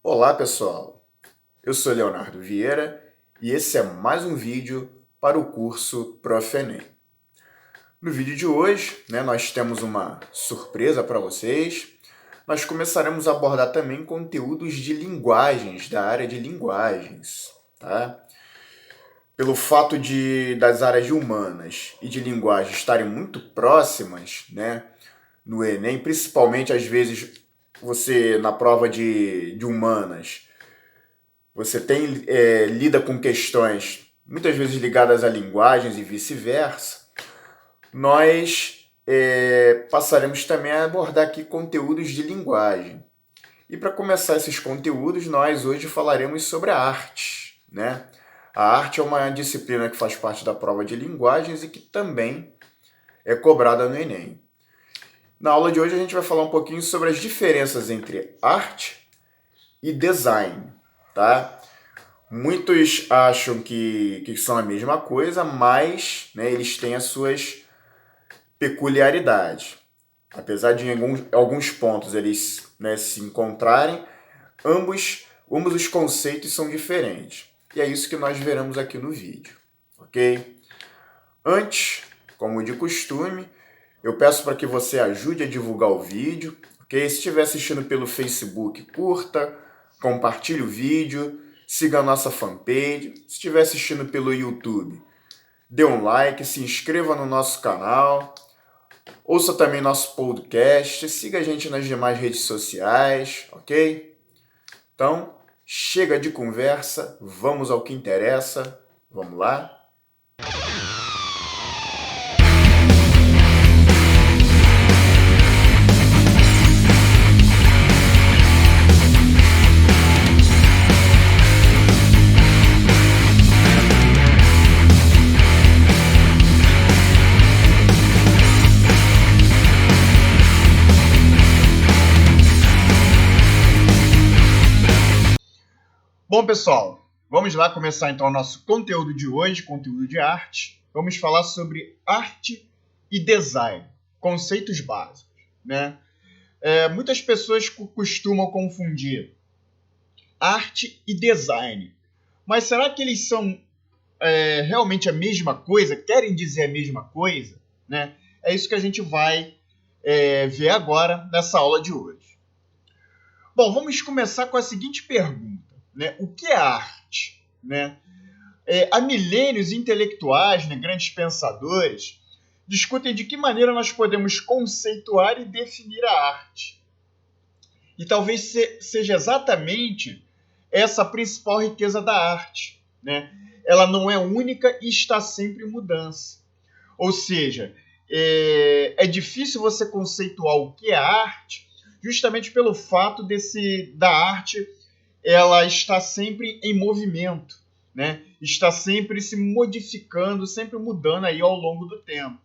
Olá pessoal, eu sou Leonardo Vieira e esse é mais um vídeo para o curso Prof. Enem. No vídeo de hoje, nós temos uma surpresa para vocês. Nós começaremos a abordar também conteúdos de linguagens, da área de linguagens, tá? Pelo fato das áreas de humanas e de linguagem estarem muito próximas, no Enem, principalmente às vezes você na prova de humanas, você lida com questões muitas vezes ligadas a linguagens e vice-versa. Nós passaremos também a abordar aqui conteúdos de linguagem. E para começar esses conteúdos, nós hoje falaremos sobre a arte, né? A arte é uma disciplina que faz parte da prova de linguagens e que também é cobrada no Enem. Na aula de hoje a gente vai falar um pouquinho sobre as diferenças entre arte e design, tá? Muitos acham que são a mesma coisa, mas eles têm as suas peculiaridades. Apesar de em alguns pontos eles se encontrarem, ambos os conceitos são diferentes. E é isso que nós veremos aqui no vídeo, ok? Antes, como de costume, eu peço para que você ajude a divulgar o vídeo, ok? Se estiver assistindo pelo Facebook, curta, compartilhe o vídeo, siga a nossa fanpage. Se estiver assistindo pelo YouTube, dê um like, se inscreva no nosso canal, ouça também nosso podcast, siga a gente nas demais redes sociais, ok? Então, chega de conversa, vamos ao que interessa, vamos lá? Bom, pessoal, vamos lá começar então o nosso conteúdo de hoje, conteúdo de arte. Vamos falar sobre arte e design, conceitos básicos, né? Muitas pessoas costumam confundir arte e design, mas será que eles são realmente a mesma coisa? Querem dizer a mesma coisa? Né? É isso que a gente vai ver agora nessa aula de hoje. Bom, vamos começar com a seguinte pergunta. Né? O que é arte? Né? Há milênios intelectuais, grandes pensadores, discutem de que maneira nós podemos conceituar e definir a arte. E talvez seja exatamente essa a principal riqueza da arte. Né? Ela não é única e está sempre em mudança. Ou seja, é difícil você conceituar o que é arte justamente pelo fato da arte ela está sempre em movimento, né? Está sempre se modificando, sempre mudando aí ao longo do tempo,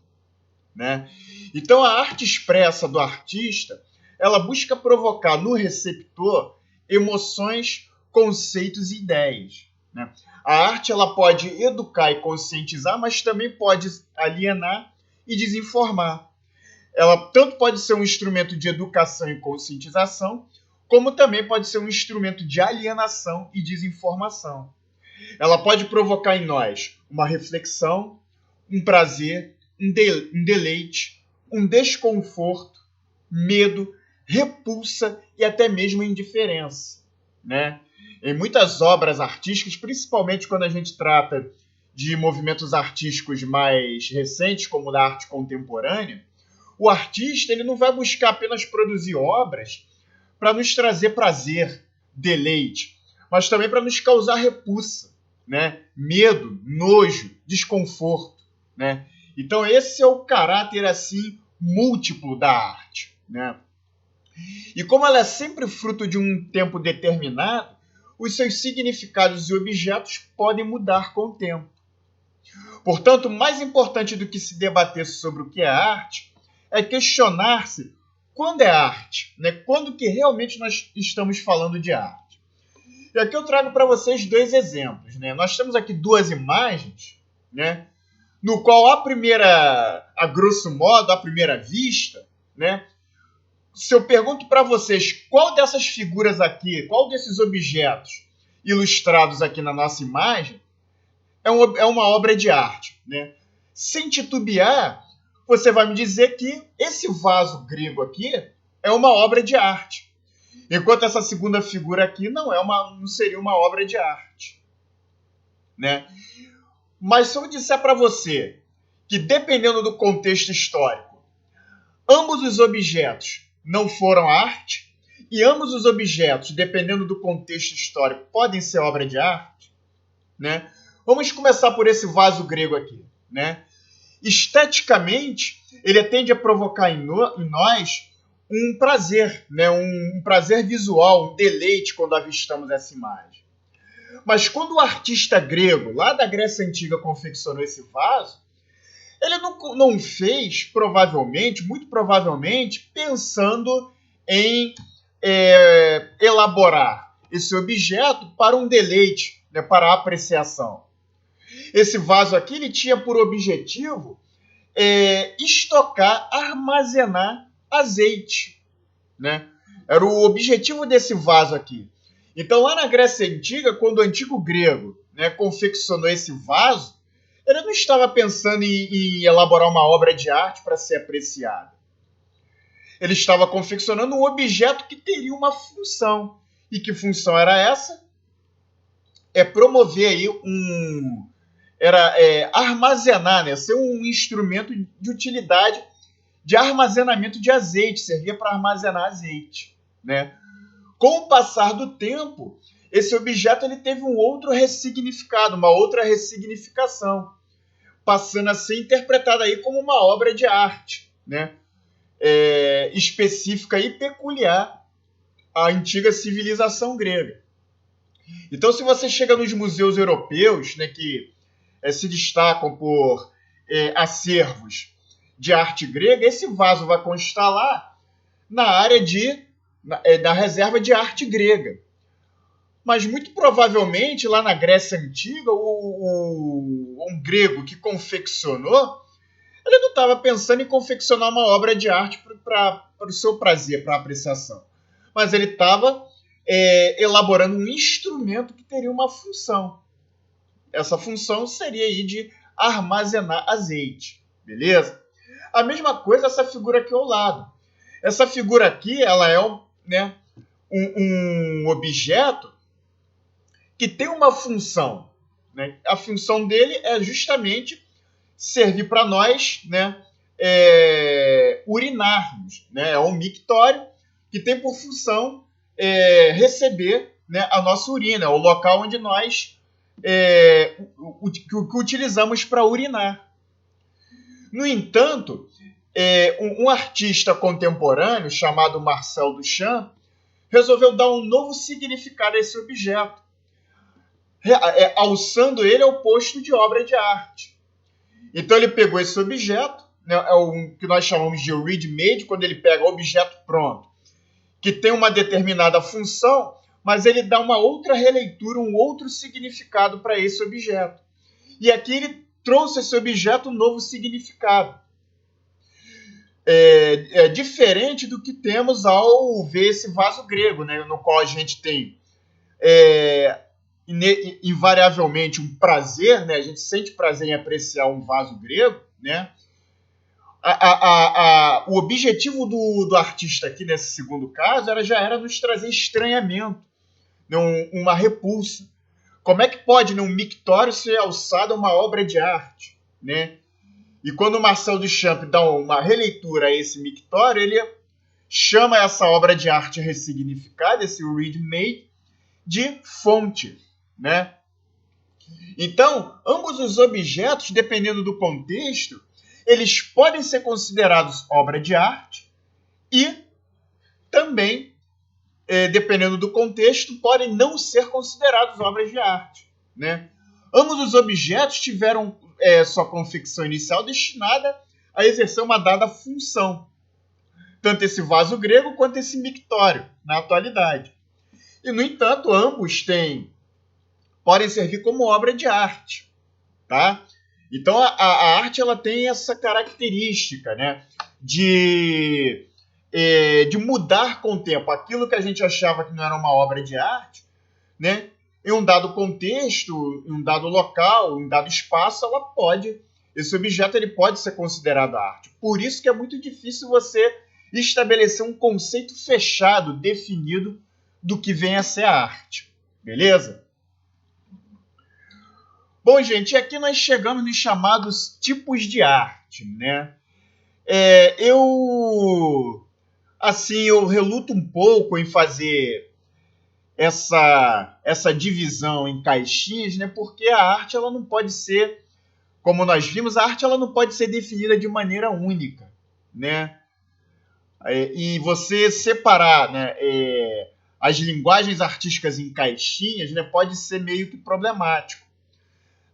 né? Então a arte expressa do artista, ela busca provocar no receptor emoções, conceitos e ideias, né? A arte ela pode educar e conscientizar, mas também pode alienar e desinformar. Ela tanto pode ser um instrumento de educação e conscientização, como também pode ser um instrumento de alienação e desinformação. Ela pode provocar em nós uma reflexão, um prazer, um deleite, um desconforto, medo, repulsa e até mesmo indiferença, né? Em muitas obras artísticas, principalmente quando a gente trata de movimentos artísticos mais recentes, como da arte contemporânea, o artista ele não vai buscar apenas produzir obras para nos trazer prazer, deleite, mas também para nos causar repulsa, né? Medo, nojo, desconforto, né? Então esse é o caráter assim múltiplo da arte, né? E como ela é sempre fruto de um tempo determinado, os seus significados e objetos podem mudar com o tempo. Portanto, mais importante do que se debater sobre o que é arte é questionar-se quando é arte, né? Quando que realmente nós estamos falando de arte. E aqui eu trago para vocês dois exemplos, né? Nós temos aqui duas imagens, né? No qual a grosso modo, à primeira vista, né? se eu pergunto para vocês qual dessas figuras aqui, qual desses objetos ilustrados aqui na nossa imagem é uma obra de arte, né? Sem titubear, você vai me dizer que esse vaso grego aqui é uma obra de arte, enquanto essa segunda figura aqui não seria uma obra de arte, né? Mas se eu disser para você que, dependendo do contexto histórico, ambos os objetos não foram arte, e ambos os objetos, dependendo do contexto histórico, podem ser obra de arte, né? Vamos começar por esse vaso grego aqui, né? Esteticamente, ele tende a provocar em nós um prazer, né? Um prazer visual, um deleite quando avistamos essa imagem. Mas quando o artista grego, lá da Grécia Antiga, confeccionou esse vaso, ele não fez, provavelmente, muito provavelmente, pensando em elaborar esse objeto para um deleite, né, para a apreciação. Esse vaso aqui ele tinha por objetivo estocar, armazenar azeite, né? Era o objetivo desse vaso aqui. Então, lá na Grécia Antiga, quando o antigo grego, né, confeccionou esse vaso, ele não estava pensando em elaborar uma obra de arte para ser apreciada. Ele estava confeccionando um objeto que teria uma função. E que função era essa? Promover aí armazenar, né? Ser um instrumento de utilidade de armazenamento de azeite, servia para armazenar azeite, né? Com o passar do tempo, esse objeto ele teve um outro ressignificado, uma outra ressignificação, passando a ser interpretado aí como uma obra de arte, né? Específica e peculiar à antiga civilização grega. Então, se você chega nos museus europeus, né, que se destacam por acervos de arte grega, esse vaso vai constar lá na área da reserva de arte grega. Mas, muito provavelmente, lá na Grécia Antiga, um grego que confeccionou, ele não estava pensando em confeccionar uma obra de arte para o seu prazer, para a apreciação. Mas ele estava elaborando um instrumento que teria uma função. Essa função seria aí de armazenar azeite, beleza? A mesma coisa essa figura aqui ao lado. Essa figura aqui, ela é um objeto que tem uma função, né? A função dele é justamente servir para nós, né, urinarmos, né? É um mictório que tem por função receber, né, a nossa urina, o local onde nós que utilizamos para urinar. No entanto, um artista contemporâneo chamado Marcel Duchamp resolveu dar um novo significado a esse objeto, alçando ele ao posto de obra de arte. Então ele pegou esse objeto, né, o que nós chamamos de ready-made, quando ele pega o objeto pronto, que tem uma determinada função, mas ele dá uma outra releitura, um outro significado para esse objeto. E aqui ele trouxe esse objeto um novo significado. Diferente do que temos ao ver esse vaso grego, né, no qual a gente tem invariavelmente um prazer, né, a gente sente prazer em apreciar um vaso grego, né? O objetivo do artista aqui, nesse segundo caso, já era nos trazer estranhamento, uma repulsa. Como é que pode, um mictório, ser alçado a uma obra de arte, né? E quando o Marcel Duchamp dá uma releitura a esse mictório, ele chama essa obra de arte ressignificada, esse ready-made, de fonte, né? Então, ambos os objetos, dependendo do contexto, eles podem ser considerados obra de arte e também, dependendo do contexto, podem não ser considerados obras de arte, né? Ambos os objetos tiveram sua confecção inicial destinada a exercer uma dada função, tanto esse vaso grego quanto esse mictório, na atualidade. E, no entanto, ambos podem servir como obra de arte, tá? Então, a arte ela tem essa característica, né, de de mudar com o tempo aquilo que a gente achava que não era uma obra de arte, né? Em um dado contexto, em um dado local, em um dado espaço, esse objeto ele pode ser considerado arte. Por isso que é muito difícil você estabelecer um conceito fechado, definido do que vem a ser a arte. Beleza? Bom, gente, aqui nós chegamos nos chamados tipos de arte, né? Eu reluto um pouco em fazer essa divisão em caixinhas, né? Porque a arte ela não pode ser, como nós vimos, a arte ela não pode ser definida de maneira única, né? E você separar, né, as linguagens artísticas em caixinhas, né, pode ser meio que problemático.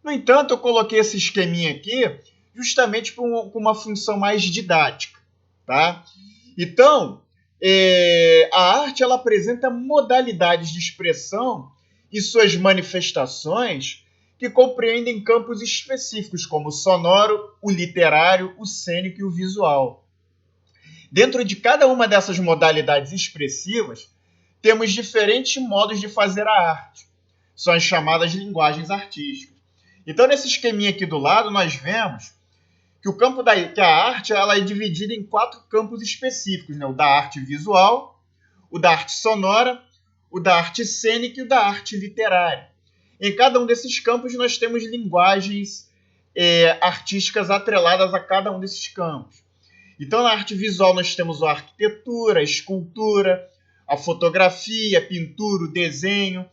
No entanto, eu coloquei esse esqueminha aqui justamente com uma função mais didática, tá? Então, a arte ela apresenta modalidades de expressão e suas manifestações que compreendem campos específicos, como o sonoro, o literário, o cênico e o visual. Dentro de cada uma dessas modalidades expressivas, temos diferentes modos de fazer a arte. São as chamadas linguagens artísticas. Então, nesse esqueminha aqui do lado, nós vemos que a arte ela é dividida em 4 campos específicos, né? O da arte visual, o da arte sonora, o da arte cênica e o da arte literária. Em cada um desses campos, nós temos linguagens artísticas atreladas a cada um desses campos. Então, na arte visual, nós temos a arquitetura, a escultura, a fotografia, a pintura, o desenho.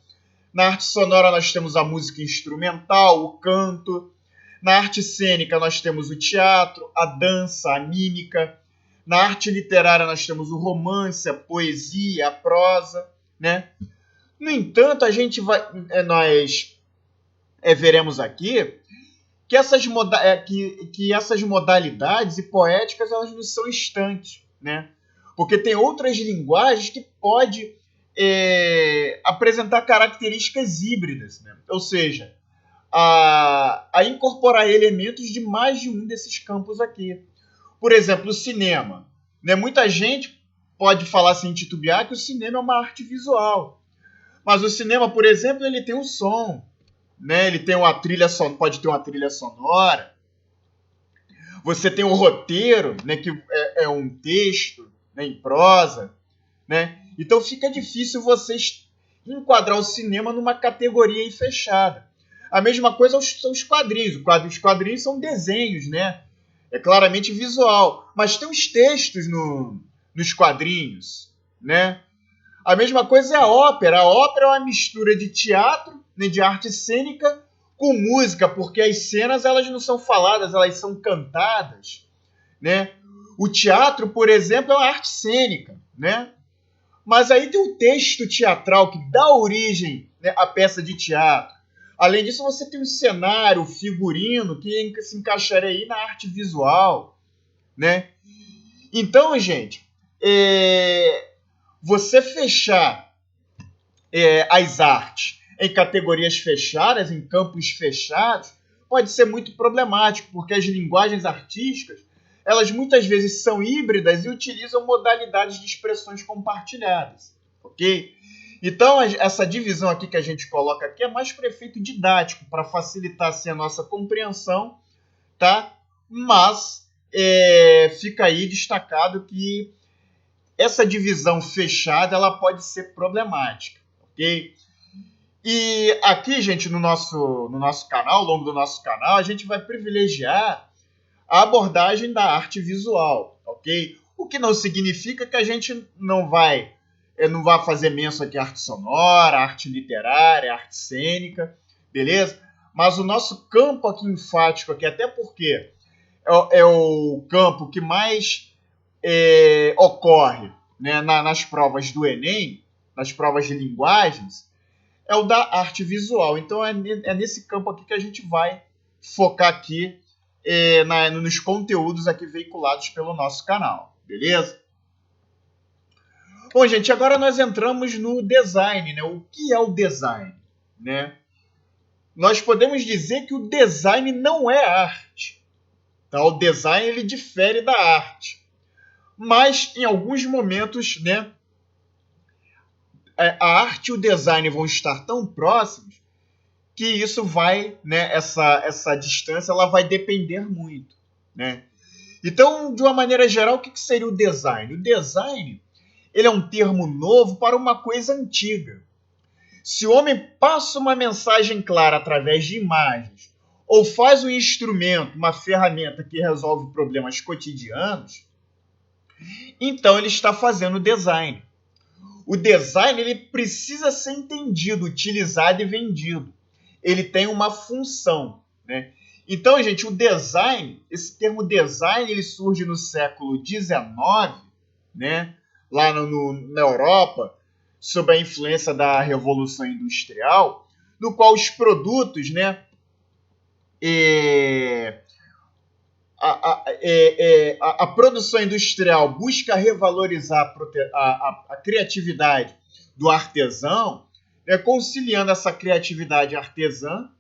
Na arte sonora, nós temos a música instrumental, o canto. Na arte cênica, nós temos o teatro, a dança, a mímica. Na arte literária, nós temos o romance, a poesia, a prosa, né? No entanto, nós veremos aqui que essas modalidades e poéticas elas não são estanques, né? Porque tem outras linguagens que podem apresentar características híbridas, né? Ou seja, a incorporar elementos de mais de um desses campos aqui. Por exemplo, o cinema, né? Muita gente pode falar sem titubear que o cinema é uma arte visual. Mas o cinema, por exemplo, ele tem um som, né? Ele tem pode ter uma trilha sonora. Você tem um roteiro, né? Que é um texto, né? Em prosa, né? Então fica difícil vocês enquadrar o cinema numa categoria fechada. A mesma coisa são os quadrinhos. Os quadrinhos são desenhos, né? É claramente visual. Mas tem os textos nos quadrinhos, né? A mesma coisa é a ópera. A ópera é uma mistura de teatro, né, de arte cênica, com música, porque as cenas elas não são faladas, elas são cantadas, né? O teatro, por exemplo, é uma arte cênica, né? Mas aí tem o texto teatral que dá origem, né, à peça de teatro. Além disso, você tem o cenário, o figurino, que se encaixaria aí na arte visual, né? Então, gente, você fechar as artes em categorias fechadas, em campos fechados, pode ser muito problemático, porque as linguagens artísticas, elas muitas vezes são híbridas e utilizam modalidades de expressões compartilhadas, ok? Então, essa divisão aqui que a gente coloca aqui é mais para efeito didático, para facilitar assim, a nossa compreensão, tá? Mas fica aí destacado que essa divisão fechada ela pode ser problemática, ok? E aqui, gente, no nosso canal, ao longo do nosso canal, a gente vai privilegiar a abordagem da arte visual, ok? O que não significa que a gente não vai fazer menção aqui à arte sonora, arte literária, arte cênica, beleza? Mas o nosso campo aqui enfático, aqui, até porque é o campo que mais ocorre, né, nas provas do Enem, nas provas de linguagens, é o da arte visual. Então é nesse campo aqui que a gente vai focar aqui nos conteúdos aqui veiculados pelo nosso canal, beleza? Bom, gente, agora nós entramos no design, né? O que é o design, né? Nós podemos dizer que o design não é arte, tá? O design ele difere da arte. mas em alguns momentos, né, a arte e o design vão estar tão próximos que isso vai, né, essa distância ela vai depender muito, né? Então, de uma maneira geral, o que seria o design? O design ele é um termo novo para uma coisa antiga. Se o homem passa uma mensagem clara através de imagens ou faz um instrumento, uma ferramenta que resolve problemas cotidianos, então ele está fazendo design. O design ele precisa ser entendido, utilizado e vendido. Ele tem uma função, né? Então, gente, o design, esse termo design, ele surge no século XIX, né? Lá na Europa, sob a influência da Revolução Industrial, no qual os produtos, né, a produção industrial busca revalorizar a criatividade do artesão, né, conciliando essa criatividade artesã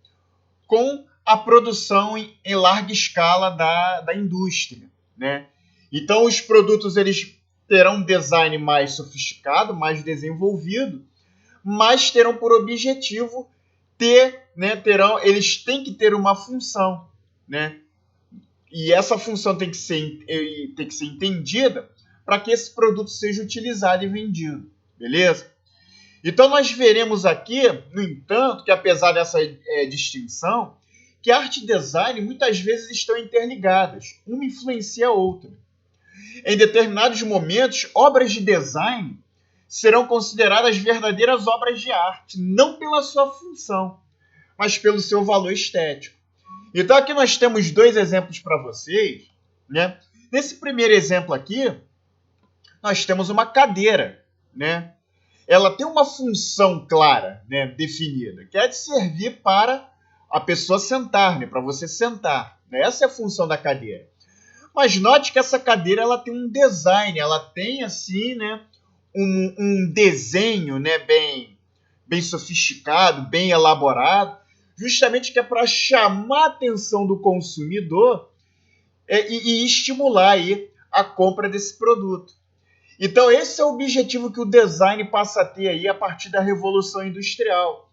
com a produção em larga escala da indústria, né? Então, os produtos eles terão um design mais sofisticado, mais desenvolvido, mas terão por objetivo eles têm que ter uma função, né? E essa função tem que ser entendida para que esse produto seja utilizado e vendido, beleza? Então, nós veremos aqui, no entanto, que apesar dessa distinção, que arte e design muitas vezes estão interligadas, uma influencia a outra. Em determinados momentos, obras de design serão consideradas verdadeiras obras de arte, não pela sua função, mas pelo seu valor estético. Então aqui nós temos dois exemplos para vocês, né? Nesse primeiro exemplo aqui, nós temos uma cadeira, né? Ela tem uma função clara, né, definida, que é de servir para a pessoa sentar, né, para você sentar. Né? Essa é a função da cadeira. Mas note que essa cadeira ela tem um design, ela tem assim, né, um desenho, né, bem sofisticado, bem elaborado, justamente que é para chamar a atenção do consumidor e estimular aí a compra desse produto. Então esse é o objetivo que o design passa a ter aí a partir da Revolução Industrial.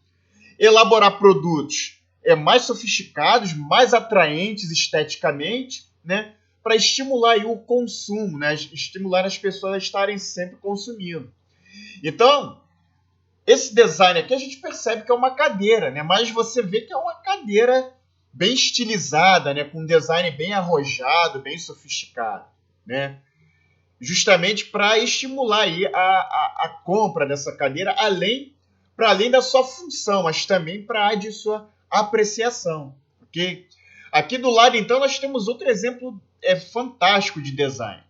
Elaborar produtos mais sofisticados, mais atraentes esteticamente, né, para estimular aí o consumo, né, estimular as pessoas a estarem sempre consumindo. Então, esse design aqui a gente percebe que é uma cadeira, né, mas você vê que é uma cadeira bem estilizada, né, com um design bem arrojado, bem sofisticado, né, justamente para estimular aí a compra dessa cadeira, para além da sua função, mas também para a de sua apreciação, ok? Aqui do lado, então, nós temos outro exemplo fantástico de design.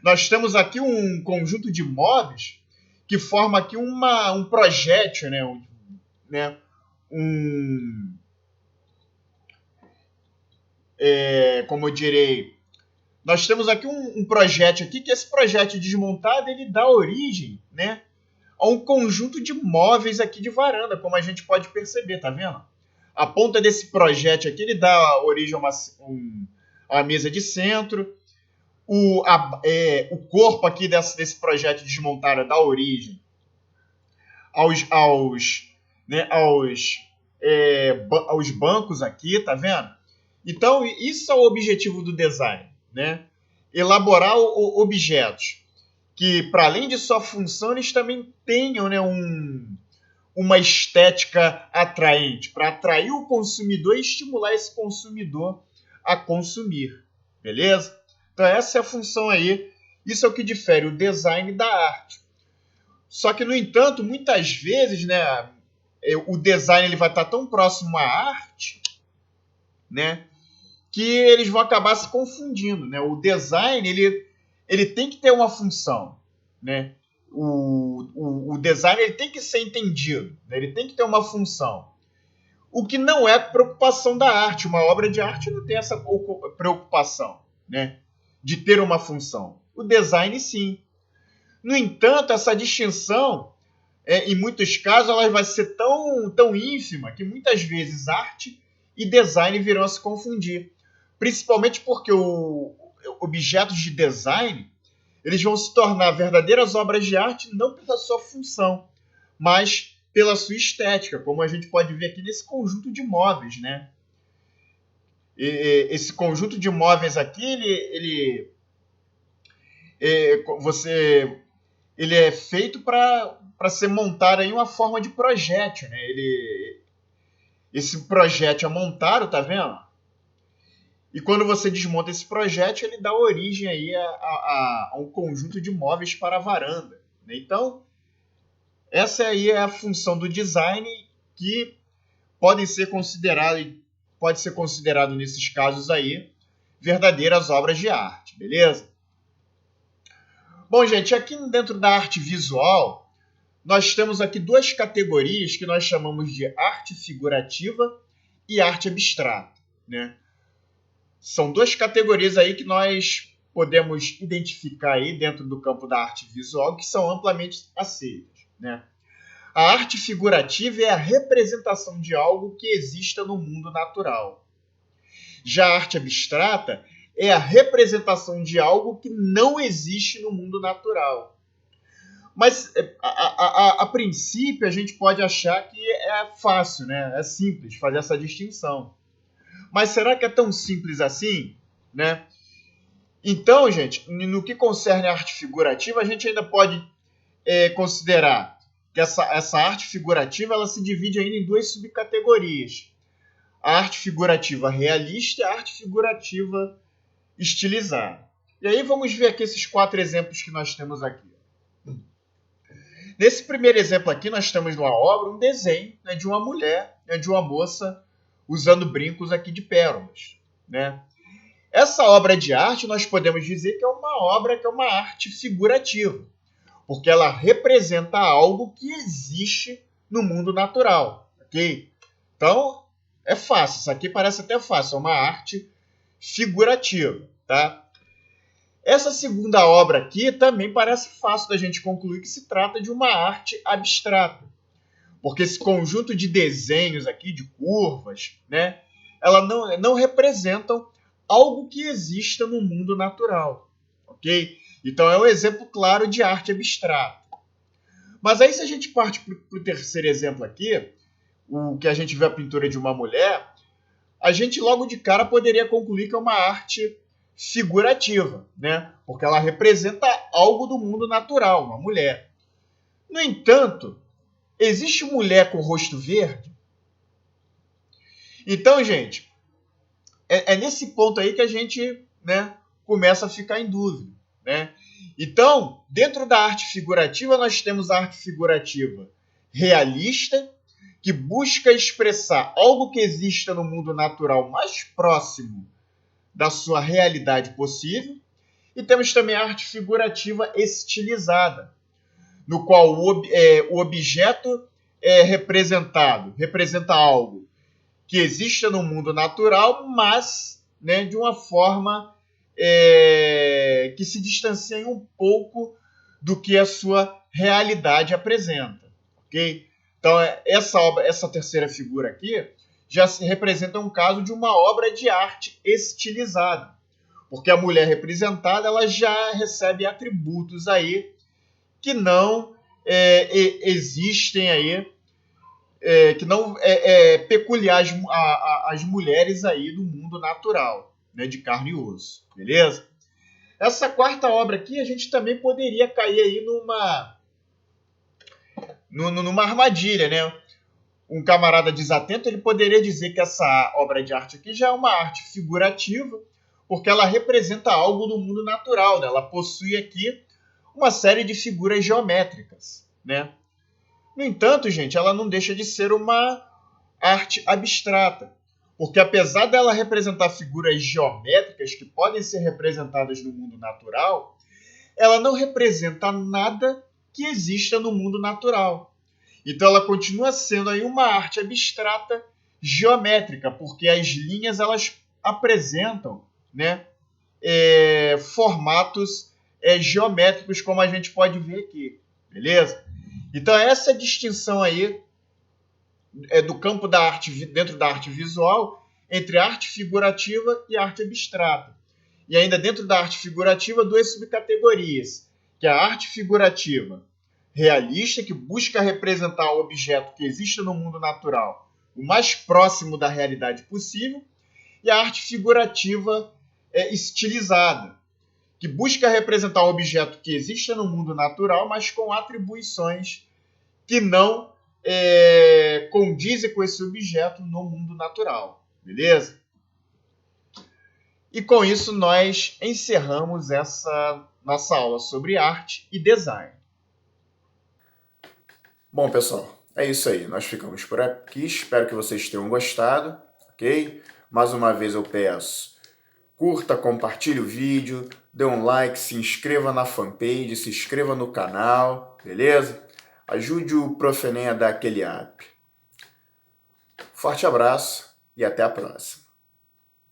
Nós temos aqui um conjunto de móveis que forma aqui um projétil, como eu direi, nós temos aqui um projétil aqui, que esse projétil desmontado, ele dá origem, né, a um conjunto de móveis aqui de varanda, como a gente pode perceber, tá vendo? A ponta desse projétil aqui, ele dá origem a uma mesa de centro. O corpo aqui desse projétil desmontado dá origem aos bancos aqui, tá vendo? Então, isso é o objetivo do design, né? Elaborar objetos que, para além de sua função, eles também tenham, né, uma estética atraente, para atrair o consumidor e estimular esse consumidor a consumir, beleza? Então essa é a função aí, isso é o que difere o design da arte. Só que, no entanto, muitas vezes, né, o design ele vai estar tão próximo à arte, né, que eles vão acabar se confundindo, né? O design ele tem que ter uma função, né? O design ele tem que ser entendido, né? Ele tem que ter uma função. O que não é preocupação da arte. Uma obra de arte não tem essa preocupação, né, de ter uma função. O design, sim. No entanto, essa distinção, em muitos casos, ela vai ser tão ínfima que muitas vezes arte e design virão a se confundir. Principalmente porque objetos de design eles vão se tornar verdadeiras obras de arte não pela sua função, mas pela sua estética, como a gente pode ver aqui nesse conjunto de móveis, né? Esse conjunto de móveis aqui, ele é feito para ser montado em uma forma de projétil, né? Esse projétil é montado, tá vendo? E quando você desmonta esse projétil, ele dá origem aí a um conjunto de móveis para a varanda, né? Então, essa aí é a função do design que pode ser considerado nesses casos aí verdadeiras obras de arte, beleza? Bom, gente, aqui dentro da arte visual, nós temos aqui duas categorias que nós chamamos de arte figurativa e arte abstrata, né? São duas categorias aí que nós podemos identificar aí dentro do campo da arte visual que são amplamente aceitas, né? A arte figurativa é a representação de algo que exista no mundo natural. Já a arte abstrata é a representação de algo que não existe no mundo natural. Mas, a princípio, a gente pode achar que é fácil, né? É simples fazer essa distinção. Mas será que é tão simples assim, né? Então, gente, no que concerne a arte figurativa, a gente ainda pode considerar que essa arte figurativa ela se divide ainda em duas subcategorias. A arte figurativa realista e a arte figurativa estilizada. E aí vamos ver aqui esses 4 exemplos que nós temos aqui. Nesse primeiro exemplo aqui, nós temos numa obra um desenho, né, de uma mulher, né, de uma moça usando brincos aqui de pérolas, né? Essa obra de arte nós podemos dizer que é uma arte figurativa, porque ela representa algo que existe no mundo natural, ok? Então, é fácil, isso aqui parece até fácil, é uma arte figurativa, tá? Essa segunda obra aqui também parece fácil da gente concluir que se trata de uma arte abstrata, porque esse conjunto de desenhos aqui, de curvas, né, ela não representam algo que exista no mundo natural, ok? Então é um exemplo claro de arte abstrata. Mas aí se a gente parte para o terceiro exemplo aqui, o que a gente vê a pintura de uma mulher, a gente logo de cara poderia concluir que é uma arte figurativa, né? Porque ela representa algo do mundo natural, uma mulher. No entanto, existe mulher com rosto verde? Então, gente, é nesse ponto aí que a gente, né, começa a ficar em dúvida, né? Então, dentro da arte figurativa, nós temos a arte figurativa realista, que busca expressar algo que exista no mundo natural mais próximo da sua realidade possível. E temos também a arte figurativa estilizada, no qual o objeto representa algo que exista no mundo natural, mas, né, de uma forma que se distancia um pouco do que a sua realidade apresenta, ok? Então, essa terceira figura aqui já se representa um caso de uma obra de arte estilizada, porque a mulher representada ela já recebe atributos aí que não existem aí, que não é peculiar às mulheres aí do mundo natural, né, de carne e osso, beleza? Essa quarta obra aqui a gente também poderia cair aí numa armadilha, né? Um camarada desatento ele poderia dizer que essa obra de arte aqui já é uma arte figurativa, porque ela representa algo do mundo natural, né? Ela possui aqui uma série de figuras geométricas, né? No entanto, gente, ela não deixa de ser uma arte abstrata, porque apesar dela representar figuras geométricas que podem ser representadas no mundo natural, ela não representa nada que exista no mundo natural. Então ela continua sendo aí uma arte abstrata geométrica, porque as linhas elas apresentam, né, formatos geométricos, como a gente pode ver aqui, beleza? Então essa distinção aí do campo da arte, dentro da arte visual, entre arte figurativa e arte abstrata. E ainda dentro da arte figurativa, 2 subcategorias, que é a arte figurativa realista, que busca representar o objeto que existe no mundo natural o mais próximo da realidade possível, e a arte figurativa estilizada, que busca representar um objeto que existe no mundo natural, mas com atribuições que não condizem com esse objeto no mundo natural. Beleza? E com isso nós encerramos essa nossa aula sobre arte e design. Bom, pessoal, é isso aí. Nós ficamos por aqui. Espero que vocês tenham gostado, ok? Mais uma vez eu peço, curta, compartilhe o vídeo, dê um like, se inscreva na fanpage, se inscreva no canal, beleza? Ajude o Prof. Enem a dar aquele up. Forte abraço e até a próxima.